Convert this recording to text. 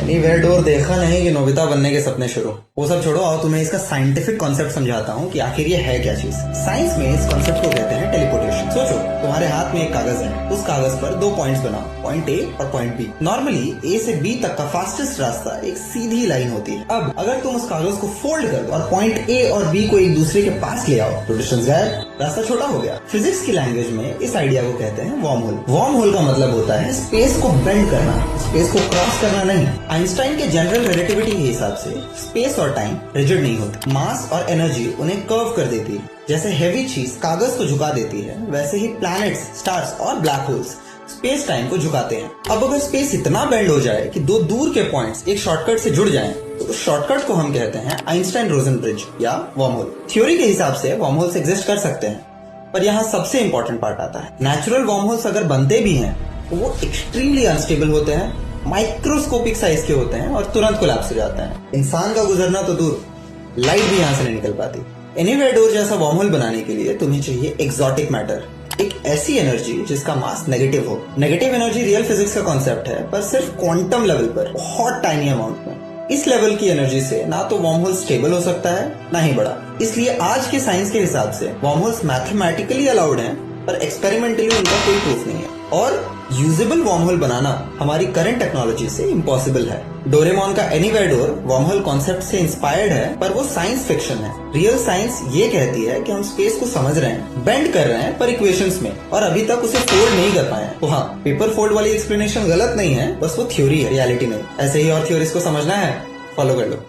Anywhere door देखा नहीं कि नोबिता बनने के सपने शुरू। वो सब छोड़ो, आओ तुम्हें इसका साइंटिफिक कॉन्सेप्ट समझाता हूँ कि आखिर ये है क्या चीज। साइंस में इस कॉन्सेप्ट को कहते हैं टेलीपोर्टेशन। सोचो, तुम्हारे हाथ में एक कागज है, उस कागज पर 2 पॉइंट्स बनाओ, पॉइंट ए और पॉइंट बी। नॉर्मली ए से बी तक का फास्टेस्ट रास्ता एक सीधी लाइन होती है। अब अगर तुम उस कागज को फोल्ड कर दो और पॉइंट ए और बी को एक दूसरे के पास ले आओ तो डिस्टेंस गायब, रास्ता छोटा हो गया। फिजिक्स की लैंग्वेज में इस आइडिया को कहते हैं वर्म होल। वर्म होल का मतलब होता है स्पेस को बेंड करना, स्पेस को क्रॉस करना नहीं। आइंस्टाइन के जनरल रिलेटिविटी के हिसाब से स्पेस और टाइम रिजिड नहीं होते, मास और एनर्जी उन्हें कर्व कर देती है। जैसे हेवी चीज कागज को झुका देती है, वैसे ही प्लैनेट्स, स्टार्स और ब्लैक होल्स स्पेस टाइम को झुकाते हैं। अब अगर स्पेस इतना बेंड हो जाए कि 2 दूर के पॉइंट्स एक शॉर्टकट से जुड़ जाएं, तो उस शॉर्टकट को हम कहते हैं आइंस्टाइन रोजन ब्रिज या वर्म होल। थ्योरी के हिसाब से वर्म होल्स एग्जिस्ट कर सकते हैं, पर यहाँ सबसे इंपॉर्टेंट पार्ट आता है। नेचुरल वर्म होल्स अगर बनते भी हैं तो वो एक्सट्रीमली अनस्टेबल होते हैं, माइक्रोस्कोपिक साइज के होते हैं और तुरंत कोलैप्स हो जाते हैं। इंसान का गुजरना तो दूर, लाइट भी यहाँ से नहीं निकल पाती। एनीवेयर डोर जैसा वर्म होल बनाने के लिए तुम्हें चाहिए एक्सोटिक मैटर, एक ऐसी एनर्जी जिसका मास नेगेटिव हो। नेगेटिव एनर्जी रियल फिजिक्स का कॉन्सेप्ट है, पर सिर्फ क्वांटम लेवल पर, बहुत टाइनी अमाउंट में। इस लेवल की एनर्जी से ना तो वर्म होल स्टेबल हो सकता है, ना ही बड़ा। इसलिए आज के साइंस के हिसाब से वर्म होल्स मैथमेटिकली अलाउड हैं, पर एक्सपेरिमेंटली उनका कोई प्रूफ नहीं है। और यूजेबल वर्म होल बनाना हमारी करंट टेक्नोलॉजी से इम्पॉसिबल है। डोरेमोन का anywhere door worm hole concept से इंस्पायर्ड है, पर वो साइंस फिक्शन है। रियल साइंस ये कहती है कि हम स्पेस को समझ रहे हैं, बेंड कर रहे हैं पर इक्वेशंस में, और अभी तक उसे फोल्ड नहीं कर पाए हैं। तो हाँ, पेपर फोल्ड वाली एक्सप्लेनेशन गलत नहीं है, बस वो थ्योरी है, रियलिटी नहीं। ऐसे ही और थ्योरीज को समझना है, फॉलो कर लो।